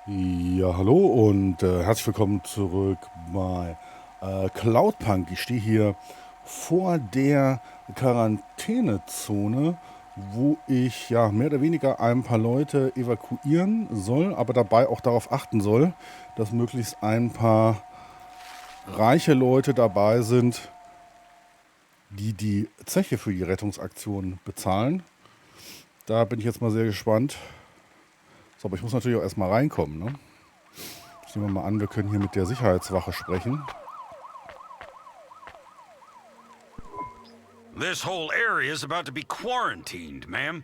Ja, hallo und herzlich willkommen zurück bei Cloudpunk. Ich stehe hier vor der Quarantänezone, wo ich ja mehr oder weniger ein paar Leute evakuieren soll, aber dabei auch darauf achten soll, dass möglichst ein paar reiche Leute dabei sind, die die Zeche für die Rettungsaktion bezahlen. Da bin ich jetzt mal sehr gespannt. So, aber ich muss natürlich auch erstmal reinkommen, ne? Jetzt nehmen wir mal an, wir können hier mit der Sicherheitswache sprechen. This whole area is about to be quarantined, ma'am.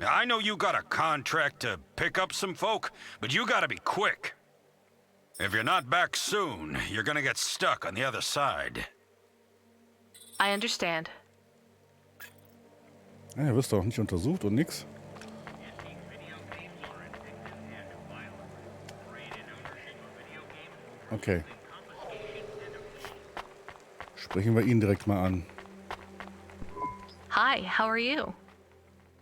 I know you got a contract to pick up some folk, but you gotta be quick. If you're not back soon, you're gonna get stuck on the other side. I understand. Ja, ihr wirst doch nicht untersucht und nix. Okay. Sprechen wir ihn direkt mal an. Hi, how are you?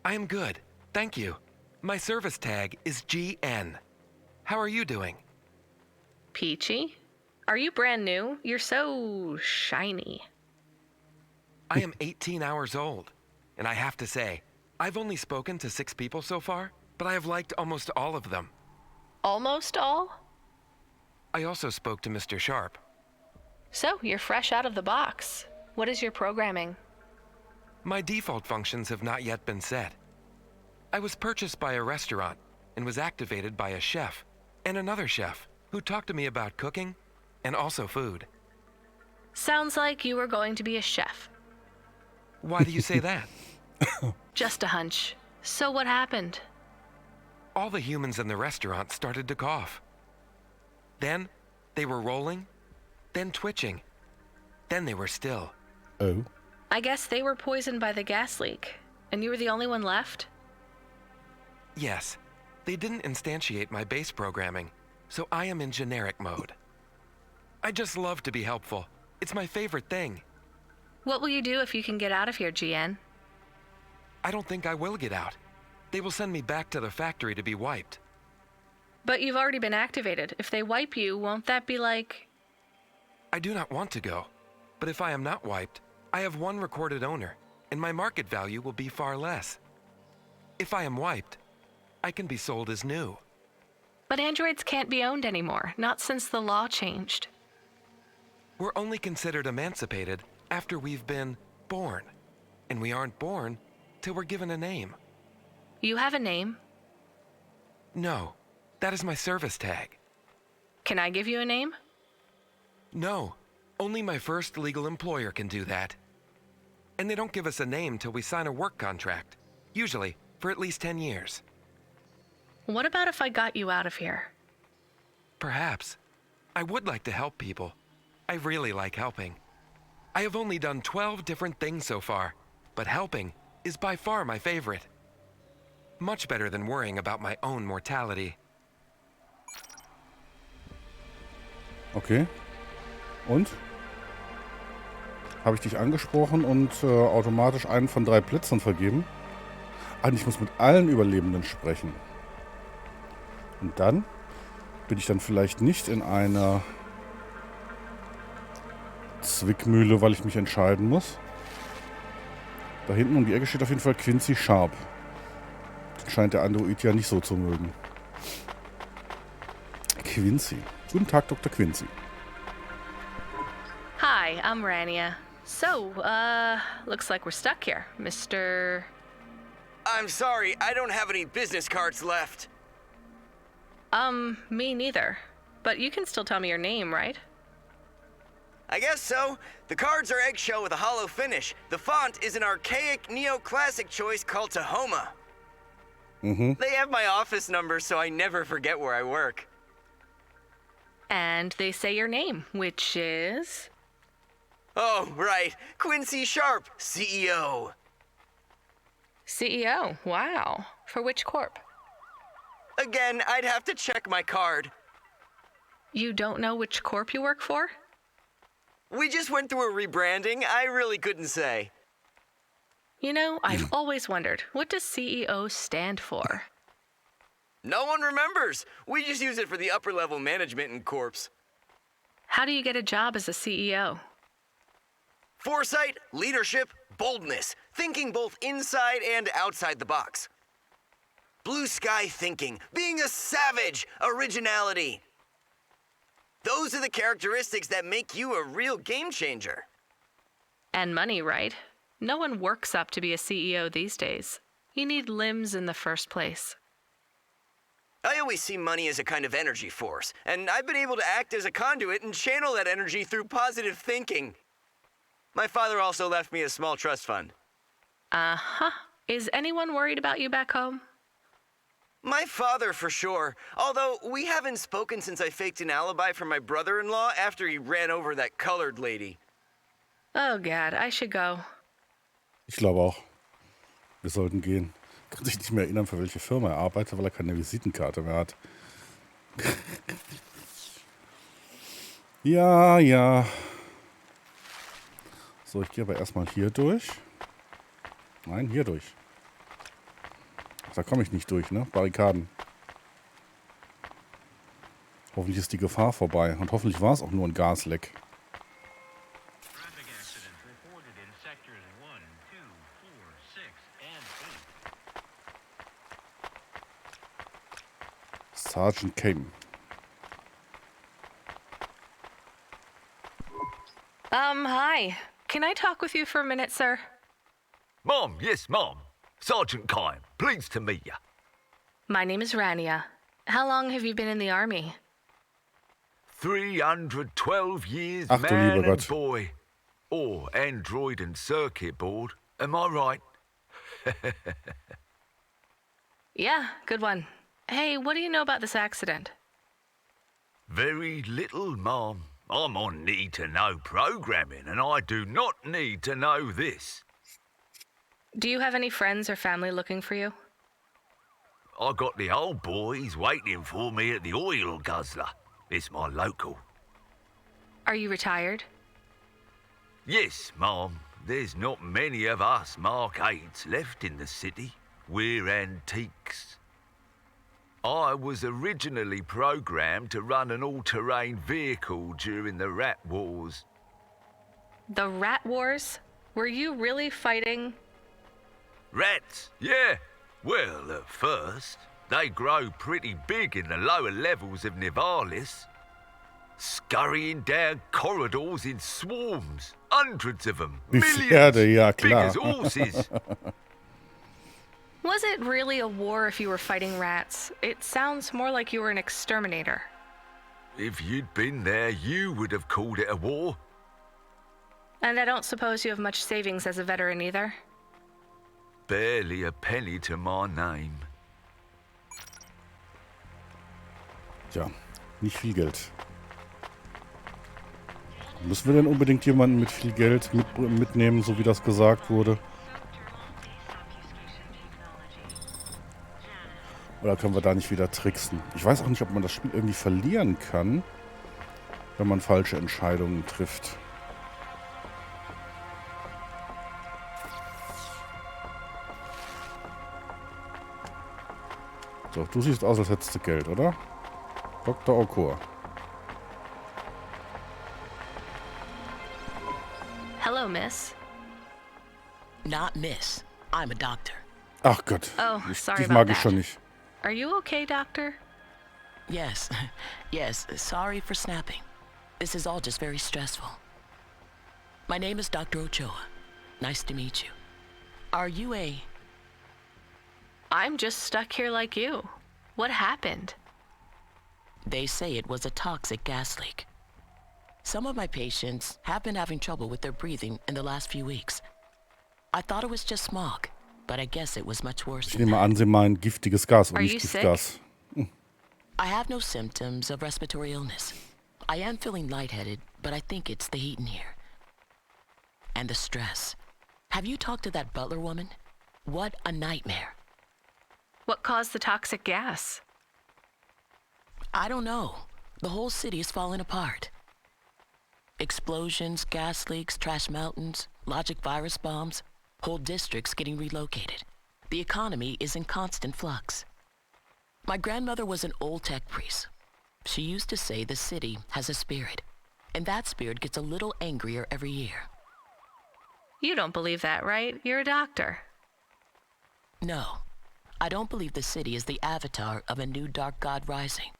I am good, thank you. My service tag is GN. How are you doing? Peachy? Are you brand new? You're so shiny. I am 18 hours old, and I have to say, I've only spoken to 6 people so far, but I have liked almost all of them. Almost all? I also spoke to Mr. Sharp. So, you're fresh out of the box. What is your programming? My default functions have not yet been set. I was purchased by a restaurant and was activated by a chef and another chef who talked to me about cooking and also food. Sounds like you were going to be a chef. Why do you say that? Just a hunch. So what happened? All the humans in the restaurant started to cough. Then they were rolling, then twitching, then they were still. Oh. I guess they were poisoned by the gas leak, and you were the only one left? Yes, they didn't instantiate my base programming, so I am in generic mode. I just love to be helpful. It's my favorite thing. What will you do if you can get out of here, GN? I don't think I will get out. They will send me back to the factory to be wiped. But you've already been activated. If they wipe you, won't that be like... I do not want to go, but if I am not wiped, I have one recorded owner, and my market value will be far less. If I am wiped, I can be sold as new. But androids can't be owned anymore, not since the law changed. We're only considered emancipated after we've been born, and we aren't born till we're given a name. You have a name. No, that is my service tag. Can I give you a name? No, only my first legal employer can do that. And they don't give us a name till we sign a work contract, usually for at least 10 years. What about if I got you out of here? Perhaps. I would like to help people. I really like helping. I have only done 12 different things so far, but helping is by far my favorite. Much better than worrying about my own mortality. Okay. Und? Habe ich dich angesprochen und automatisch einen von 3 Plätzen vergeben? Ah, ich muss mit allen Überlebenden sprechen. Und dann bin ich dann vielleicht nicht in einer Zwickmühle, weil ich mich entscheiden muss. Da hinten um die Ecke steht auf jeden Fall Quincy Sharp. Den scheint der Android ja nicht so zu mögen. Quincy. Guten Tag, Dr. Quincy. Hi, I'm Rania. So, looks like we're stuck here, Mr... I'm sorry, I don't have any business cards left. Me neither. But you can still tell me your name, right? I guess so. The cards are eggshell with a hollow finish. The font is an archaic neoclassic choice called Tahoma. They have my office number, so I never forget where I work. And they say your name, which is... Oh, right. Quincy Sharp, CEO. CEO, wow. For which corp? Again, I'd have to check my card. You don't know which corp you work for? We just went through a rebranding. I really couldn't say. You know, I've always wondered, what does CEO stand for? No one remembers. We just use it for the upper-level management in Corps. How do you get a job as a CEO? Foresight, leadership, boldness. Thinking both inside and outside the box. Blue sky thinking. Being a savage. Originality. Those are the characteristics that make you a real game changer. And money, right? No one works up to be a CEO these days. You need limbs in the first place. I always see money as a kind of energy force, and I've been able to act as a conduit and channel that energy through positive thinking. My father also left me a small trust fund. Uh-huh. Is anyone worried about you back home? My father, for sure. Although, we haven't spoken since I faked an alibi for my brother-in-law after he ran over that colored lady. Oh God, I should go. Ich glaube auch. Wir sollten gehen. Kann sich nicht mehr erinnern, für welche Firma er arbeitet, weil er keine Visitenkarte mehr hat. Ja, ja. So, ich gehe aber erstmal hier durch. Nein, hier durch. Da komme ich nicht durch, ne? Barrikaden. Hoffentlich ist die Gefahr vorbei. Und hoffentlich war es auch nur ein Gasleck. Sergeant Kane. Hi. Can I talk with you for a minute, sir? Mom, yes, Mom. Sergeant Kine, pleased to meet you. My name is Rania. How long have you been in the army? 312 years, Ach, du man lieber and Gott. boy. Or android and circuit board. Am I right? Yeah, good one. Hey, what do you know about this accident? Very little, Mom. I'm on need-to-know programming, and I do not need to know this. Do you have any friends or family looking for you? I got the old boys waiting for me at the oil guzzler. It's my local. Are you retired? Yes, Mom. There's not many of us Mark 8s left in the city. We're antiques. I was originally programmed to run an all-terrain vehicle during the Rat Wars. The Rat Wars? Were you really fighting? Rats? Yeah. Well, at first, they grow pretty big in the lower levels of Nivalis. Scurrying down corridors in swarms. Hundreds of them. Wie Millions. Pferde, ja Big klar. as horses. Was it really a war if you were fighting rats? It sounds more like you were an exterminator. If you'd been there, you would have called it a war. And I don't suppose you have much savings as a veteran either? Barely a penny to my name. Tja, nicht viel Geld. Müssen wir denn unbedingt jemanden mit viel Geld mitnehmen, so wie das gesagt wurde? Oder können wir da nicht wieder tricksen? Ich weiß auch nicht, ob man das Spiel irgendwie verlieren kann, wenn man falsche Entscheidungen trifft. So, du siehst aus, als hättest du Geld, oder? Dr. Okor. Hello, miss. Not miss. I'm a doctor. Ach Gott, Oh, sorry dich about mag ich that. schon nicht. Are you okay, doctor? Yes, yes, sorry for snapping. This is all just very stressful. My name is Dr. Ochoa. Nice to meet you. Are you a... I'm just stuck here like you. What happened? They say it was a toxic gas leak. Some of my patients have been having trouble with their breathing in the last few weeks. I thought it was just smog, but I guess it was much worse Ich than nehme that. an, Sie meinen giftiges Gas und Are you nicht sick? Giftgas. I have no symptoms of respiratory illness. I am feeling lightheaded, but I think it's the heat in here. And the stress. Have you talked to that butler woman? What a nightmare. What caused the toxic gas? I don't know. The whole city is falling apart. Explosions, gas leaks, trash mountains, logic virus bombs, whole districts getting relocated. The economy is in constant flux. My grandmother was an old tech priest. She used to say the city has a spirit, and that spirit gets a little angrier every year. You don't believe that, right? You're a doctor. No, I don't believe the city is the avatar of a new dark god rising.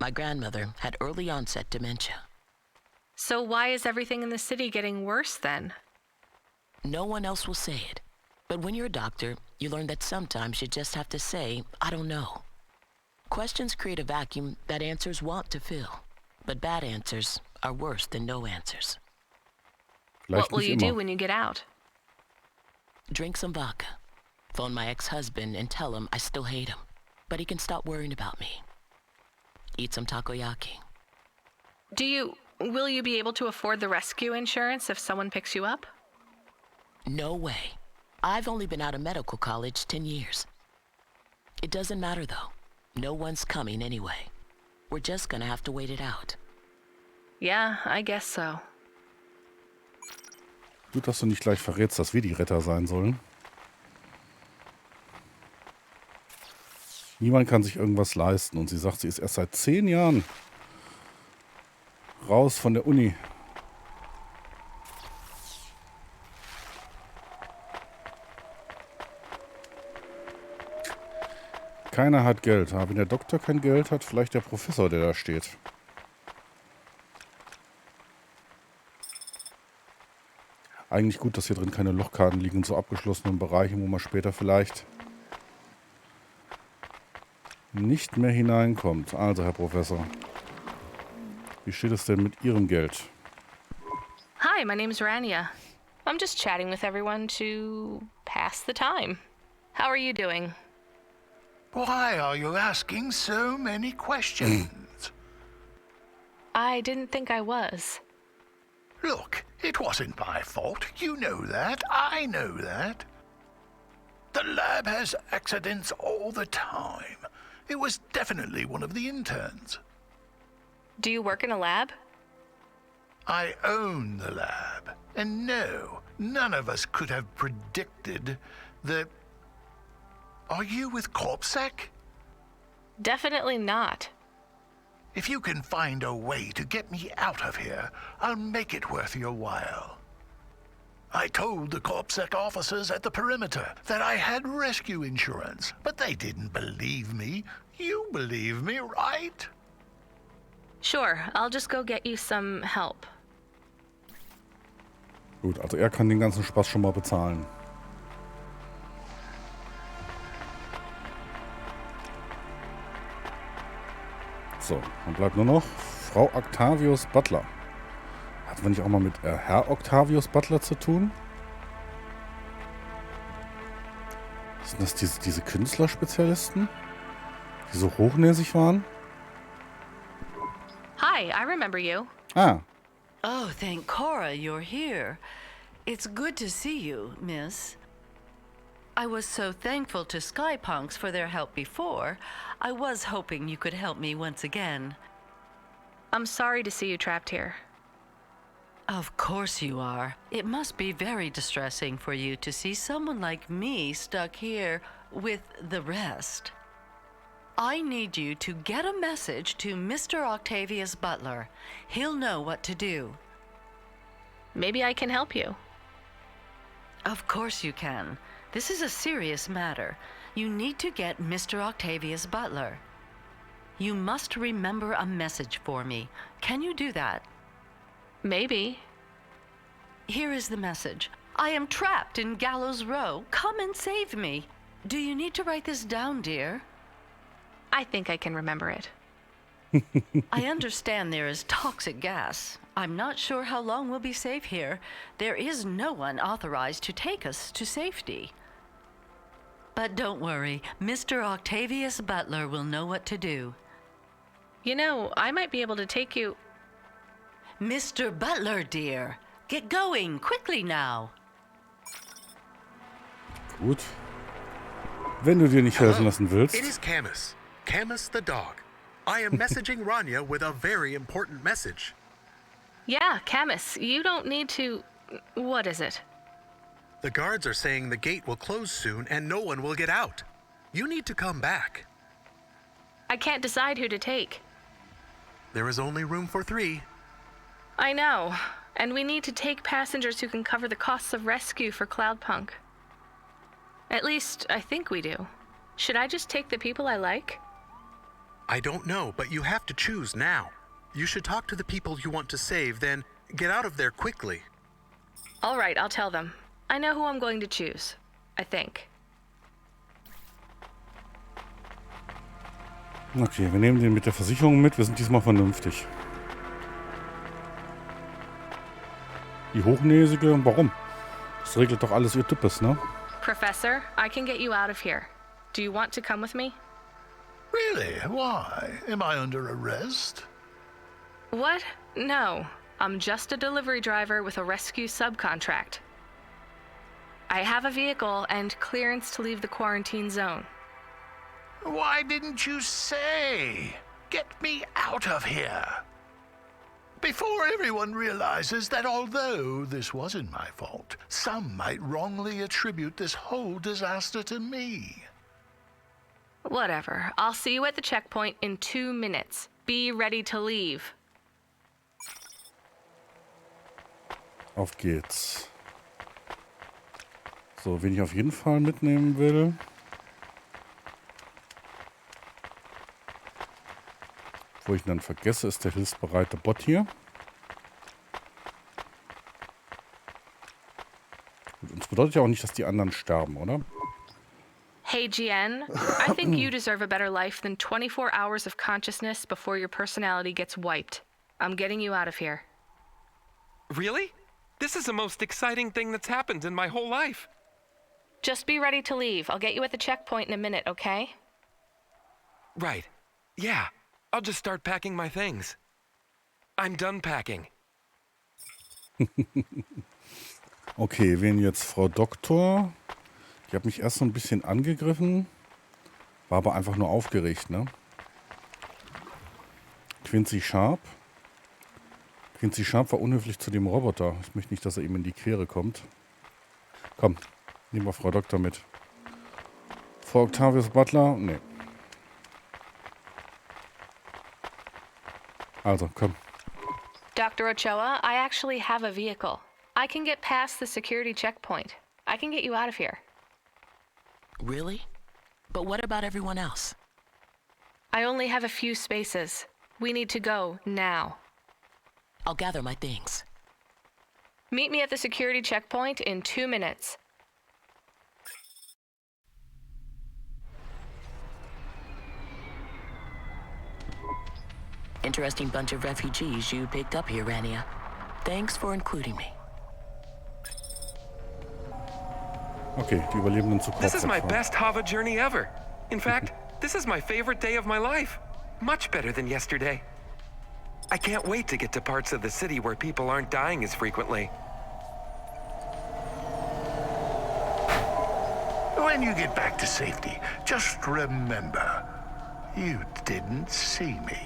My grandmother had early onset dementia. So why is everything in the city getting worse then? No one else will say it. But when you're a doctor, you learn that sometimes you just have to say, I don't know. Questions create a vacuum that answers want to fill. But bad answers are worse than no answers. What will you do when you get out? Drink some vodka. Phone my ex-husband and tell him I still hate him, but he can stop worrying about me. Eat some takoyaki. Will you be able to afford the rescue insurance if someone picks you up? No way. I've only been out of medical college 10 years. It doesn't matter though. No one's coming anyway. We're just gonna have to wait it out. Yeah, I guess so. Gut, dass du nicht gleich verrätst, dass wir die Retter sein sollen. Niemand kann sich irgendwas leisten. Und sie sagt, sie ist erst seit 10 Jahren raus von der Uni. Keiner hat Geld. Aber wenn der Doktor kein Geld hat, vielleicht der Professor, der da steht. Eigentlich gut, dass hier drin keine Lochkarten liegen in so abgeschlossenen Bereichen, wo man später vielleicht nicht mehr hineinkommt. Also, Herr Professor, wie steht es denn mit Ihrem Geld? Hi, my name's Rania. I'm just chatting with everyone to pass the time. How are you doing? Why are you asking so many questions? I didn't think I was. Look, it wasn't my fault. You know that. I know that. The lab has accidents all the time. It was definitely one of the interns. Do you work in a lab? I own the lab. And no, none of us could have predicted the... Are you with CorpSec? Definitely not. If you can find a way to get me out of here, I'll make it worth your while. I told the CorpSec officers at the perimeter that I had rescue insurance, but they didn't believe me. You believe me, right? Sure, I'll just go get you some help. Gut, also er kann den ganzen Spaß schon mal bezahlen. So, dann bleibt nur noch Frau Octavius Butler. Hatten wir nicht auch mal mit Herr Octavius Butler zu tun? Sind das diese Künstlerspezialisten, die so hochnäsig waren? Hi, I remember you. Ah, Oh, thank Cora you're here. It's good to see you, miss. I was so thankful to Skypunks for their help before. I was hoping you could help me once again. I'm sorry to see you trapped here. Of course you are. It must be very distressing for you to see someone like me stuck here with the rest. I need you to get a message to Mr. Octavius Butler. He'll know what to do. Maybe I can help you. Of course you can. This is a serious matter. You need to get Mr. Octavius Butler. You must remember a message for me. Can you do that? Maybe. Here is the message. I am trapped in Gallows Row. Come and save me. Do you need to write this down, dear? I think I can remember it. I understand there is toxic gas. I'm not sure how long we'll be safe here. There is no one authorized to take us to safety. But don't worry, Mr. Octavius Butler will know what to do. You know, I might be able to take you... Mr. Butler, dear, get going quickly now. gut. Wenn du dir nicht helfen lassen willst. It is Camus. Camus the dog. I am messaging Rania with a very important message. Yeah, Camus, you don't need to... What is it? The guards are saying the gate will close soon and no one will get out. You need to come back. I can't decide who to take. There is only room for 3. I know, and we need to take passengers who can cover the costs of rescue for Cloudpunk. At least, I think we do. Should I just take the people I like? I don't know, but you have to choose now. You should talk to the people you want to save, then get out of there quickly. All right, I'll tell them. I know who I'm going to choose. I think. Okay, wir nehmen den mit der Versicherung mit. Wir sind diesmal vernünftig. Die Hochnäsige, warum? Das regelt doch alles ihr Types, ne? Professor, I can get you out of here. Do you want to come with me? Really? Why? Am I under arrest? What? No. I'm just a delivery driver with a rescue subcontract. I have a vehicle and clearance to leave the quarantine zone. Why didn't you say? Get me out of here. Before everyone realizes that although this wasn't my fault, some might wrongly attribute this whole disaster to me. Whatever. I'll see you at the checkpoint in 2 minutes. Be ready to leave. Auf geht's. So, wen ich auf jeden Fall mitnehmen will. Wo ich ihn dann vergesse, ist der hilfsbereite Bot hier. Und das bedeutet ja auch nicht, dass die anderen sterben, oder? Hey, GN. I think you deserve a better life than 24 hours of consciousness before your personality gets wiped. I'm getting you out of here. Really? This is the most exciting thing that's happened in my whole life. Just be ready to leave. I'll get you at the checkpoint in a minute, okay? Right. Yeah. I'll just start packing my things. I'm done packing. Okay, wen jetzt? Frau Doktor. Die hat mich erst so ein bisschen angegriffen. War aber einfach nur aufgeregt, ne? Quincy Sharp. Quincy Sharp war unhöflich zu dem Roboter. Ich möchte nicht, dass er ihm in die Quere kommt. Komm, nehmen wir Frau Doktor mit. Frau Octavius Butler? Nee. Also, komm. Dr. Ochoa, I actually have a vehicle. I can get past the security checkpoint. I can get you out of here. Really? But what about everyone else? I only have a few spaces. We need to go now. I'll gather my things. Meet me at the security checkpoint in 2 minutes. Interesting bunch of refugees you picked up here, Rania. Thanks for including me. Okay, die Überlebenden zu This is my Kopf best Hava journey ever. In fact, this is my favorite day of my life. Much better than yesterday. I can't wait to get to parts of the city where people aren't dying as frequently. When you get back to safety, just remember, you didn't see me.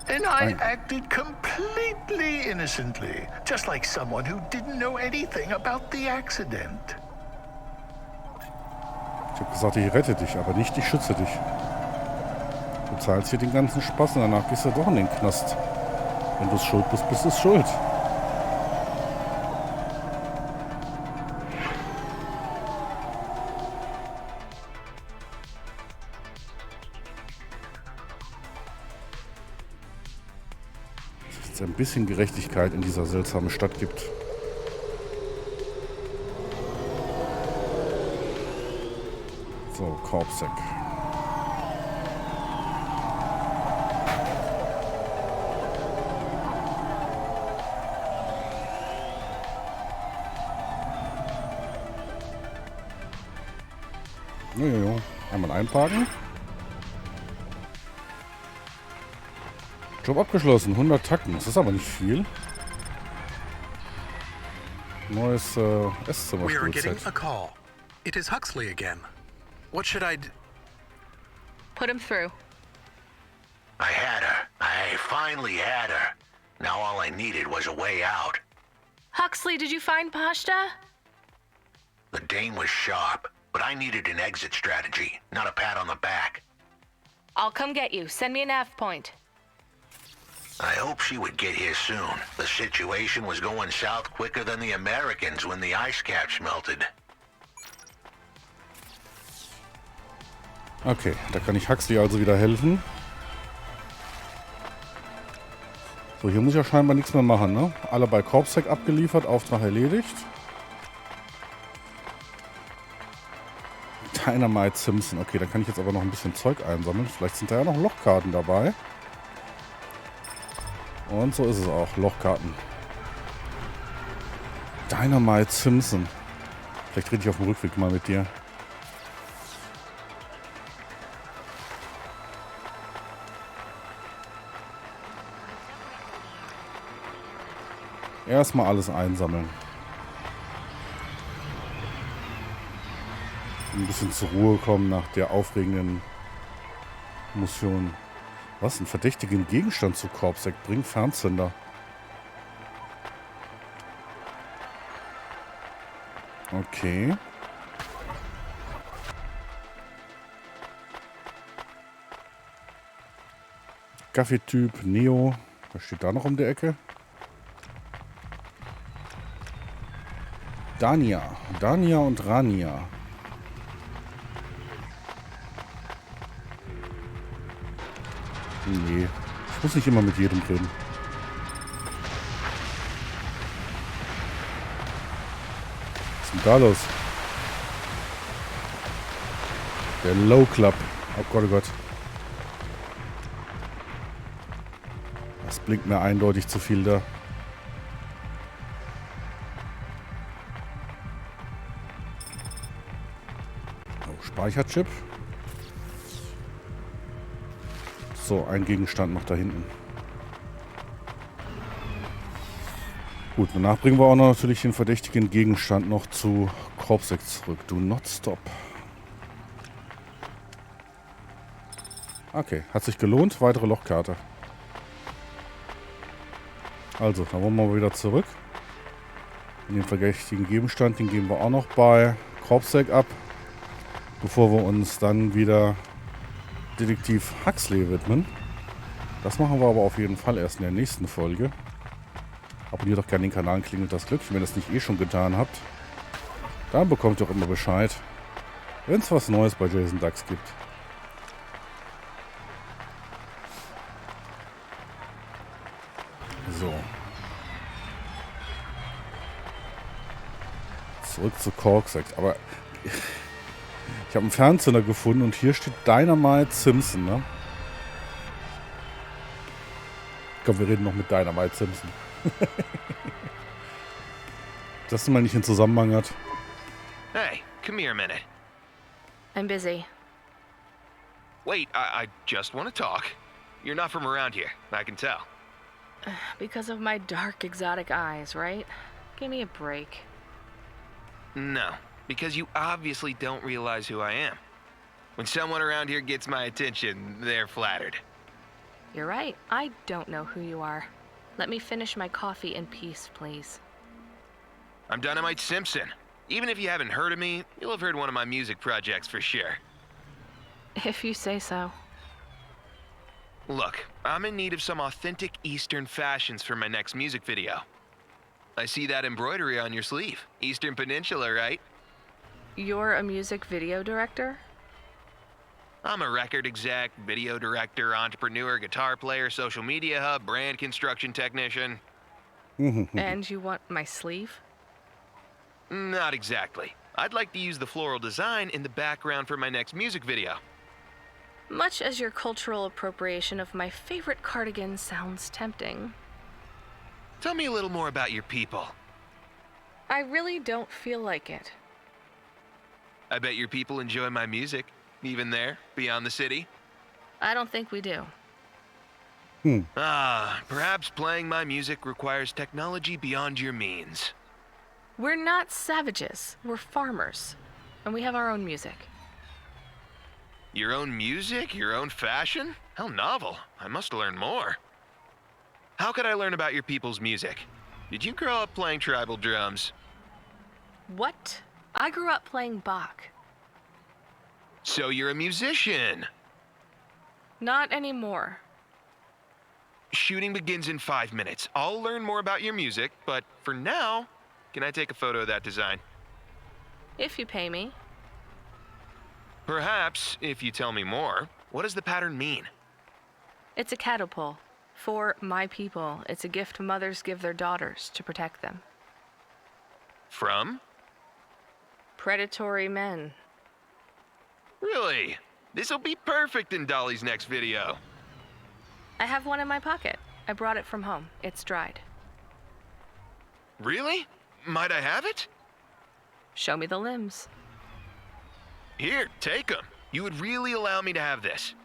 And I acted completely innocently, just like someone who didn't know anything about the accident. Ich habe gesagt, ich rette dich, aber nicht, ich schütze dich. Du zahlst hier den ganzen Spaß und danach gehst du doch in den Knast. Wenn du es schuld bist, bist du es schuld. Dass es ein bisschen Gerechtigkeit in dieser seltsamen Stadt gibt. So, Korbsack. Jojojo. Einmal einparken. Job abgeschlossen. 100 Tacken. Das ist aber nicht viel. Neues Esszimmer. We are getting a call. It is Huxley again. What should I do? Put him through. I had her. I finally had her. Now all I needed was a way out. Huxley, did you find Pashta? The dame was sharp, but I needed an exit strategy, not a pat on the back. I'll come get you. Send me a nav point. I hope she would get here soon. The situation was going south quicker than the Americans when the ice caps melted. Okay, da kann ich Huxley also wieder helfen. So, hier muss ich ja scheinbar nichts mehr machen, ne? Alle bei Corpsec abgeliefert, Auftrag erledigt. Dynamite Simpson. Okay, dann kann ich jetzt aber noch ein bisschen Zeug einsammeln. Vielleicht sind da ja noch Lochkarten dabei. Und so ist es auch. Lochkarten. Dynamite Simpson. Vielleicht rede ich auf dem Rückweg mal mit dir. Erstmal alles einsammeln. Ein bisschen zur Ruhe kommen nach der aufregenden Mission. Was? Einen verdächtigen Gegenstand zu Corpsec bringen? Fernzünder. Okay. Kaffeetyp, Neo. Was steht da noch um die Ecke? Dania und Rania. Nee, ich muss nicht immer mit jedem reden. Was ist denn da los? Der Low Club. Oh Gott, oh Gott. Das blinkt mir eindeutig zu viel da. Oh, Speicherchip. So, ein Gegenstand noch da hinten. Gut, danach bringen wir auch noch natürlich den verdächtigen Gegenstand noch zu Corpsec zurück. Do not stop. Okay, hat sich gelohnt. Weitere Lochkarte. Also, dann wollen wir mal wieder zurück. Den verdächtigen Gegenstand, den geben wir auch noch bei Corpsec ab. Bevor wir uns dann wieder Detektiv Huxley widmen. Das machen wir aber auf jeden Fall erst in der nächsten Folge. Abonniert doch gerne den Kanal, klingelt das Glöckchen, wenn ihr das nicht eh schon getan habt. Dann bekommt ihr auch immer Bescheid, wenn es was Neues bei Jason Ducks gibt. So. Zurück zu Corpsec. Aber ich habe einen Fernzünder gefunden und hier steht Dynamite Simpson, ne? Komm, wir reden noch mit Dynamite Simpson. Das mal nicht in Zusammenhang hat. Hey, come here a minute. I'm busy. Wait, I just want to talk. You're not from around here, I can tell. Because of my dark, exotic eyes, right? Give me a break. No, because you obviously don't realize who I am. When someone around here gets my attention, they're flattered. You're right. I don't know who you are. Let me finish my coffee in peace, please. I'm Dynamite Simpson. Even if you haven't heard of me, you'll have heard one of my music projects for sure. If you say so. Look, I'm in need of some authentic Eastern fashions for my next music video. I see that embroidery on your sleeve. Eastern Peninsula, right? You're a music video director? I'm a record exec, video director, entrepreneur, guitar player, social media hub, brand construction technician. And you want my sleeve? Not exactly. I'd like to use the floral design in the background for my next music video. Much as your cultural appropriation of my favorite cardigan sounds tempting. Tell me a little more about your people. I really don't feel like it. I bet your people enjoy my music, even there, beyond the city. I don't think we do. Perhaps playing my music requires technology beyond your means. We're not savages. We're farmers. And we have our own music. Your own music? Your own fashion? How novel. I must learn more. How could I learn about your people's music? Did you grow up playing tribal drums? What? I grew up playing Bach. So you're a musician. Not anymore. Shooting begins in 5 minutes. I'll learn more about your music, but for now, can I take a photo of that design? If you pay me. Perhaps, if you tell me more. What does the pattern mean? It's a catapult. For my people, it's a gift mothers give their daughters to protect them. From? Predatory men. Really? This'll be perfect in Dolly's next video. I have one in my pocket. I brought it from home. It's dried. Really? Might I have it? Show me the limbs. Here, take them. You would really allow me to have this?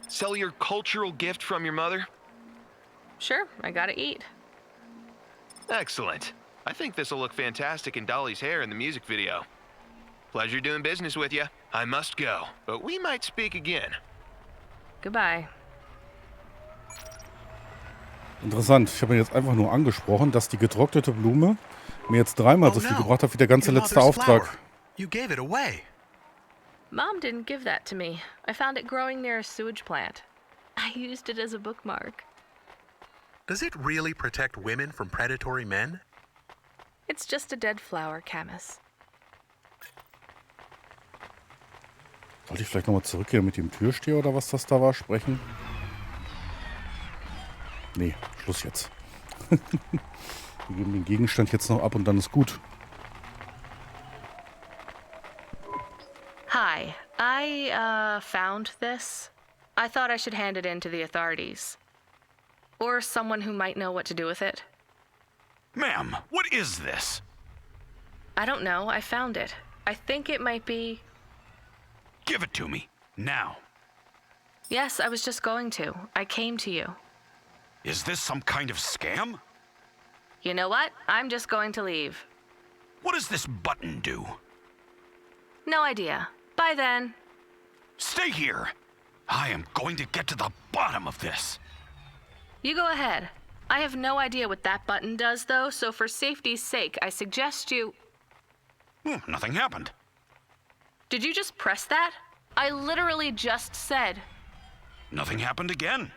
Sell your cultural gift from your mother? Sure, I gotta eat. Excellent. I think this will look fantastic in Dolly's hair in the music video. Pleasure doing business with you. I must go, but we might speak again. Goodbye. Interessant. Ich habe ihn jetzt einfach nur angesprochen, dass die getrocknete Blume mir jetzt dreimal so viel gebracht hat wie der ganze letzte Auftrag. You gave it away. Mom didn't give that to me. I found it growing near a sewage plant. I used it as a bookmark. Does it really protect women from predatory men? It's just a dead flower, Camus. Sollte ich vielleicht nochmal zurückgehen mit dem Türsteher oder was das da war, sprechen? Nee, Schluss jetzt. Wir geben den Gegenstand jetzt noch ab und dann ist gut. Hi, I found this. I thought I should hand it in to the authorities. Or someone who might know what to do with it. Ma'am, what is this? I don't know, I found it. I think it might be... Give it to me, now. Yes, I was just going to. I came to you. Is this some kind of scam? You know what? I'm just going to leave. What does this button do? No idea. Bye then. Stay here. I am going to get to the bottom of this. You go ahead. I have no idea what that button does, though, so for safety's sake, I suggest you... Nothing happened. Did you just press that? I literally just said... Nothing happened again.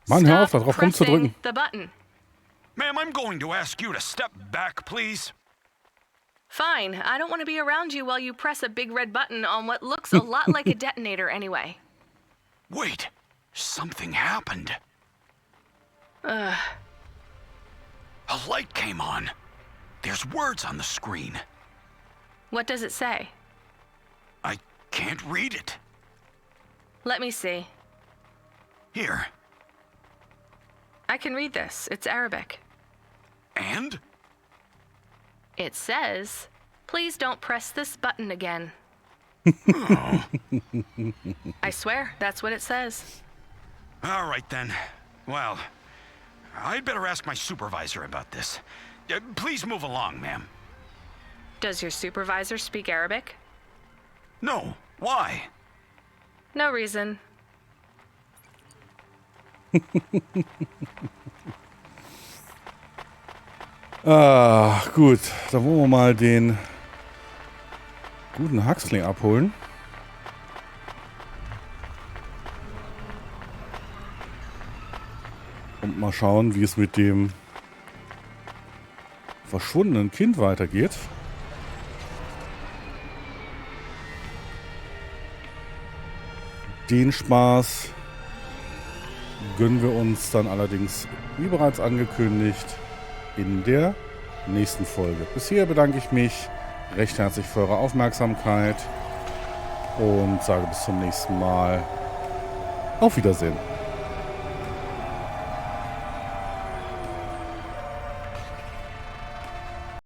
Mann, hör auf, da drauf rumzudrücken. The button. Ma'am, I'm going to ask you to step back, please. Fine. I don't want to be around you while you press a big red button on what looks a lot like a detonator anyway. Wait. Something happened. A light came on. There's words on the screen. What does it say? I can't read it. Let me see. Here. I can read this. It's Arabic. And? It says, please don't press this button again. Oh. I swear, that's what it says. All right, then. Well, I'd better ask my supervisor about this. Please move along, ma'am. Does your supervisor speak Arabic? No. Why? No reason. Gut. Dann wollen wir mal den guten Huxley abholen. Und mal schauen, wie es mit dem verschwundenen Kind weitergeht. Den Spaß gönnen wir uns dann allerdings, wie bereits angekündigt, in der nächsten Folge. Bisher bedanke ich mich recht herzlich für eure Aufmerksamkeit und sage bis zum nächsten Mal. Auf Wiedersehen.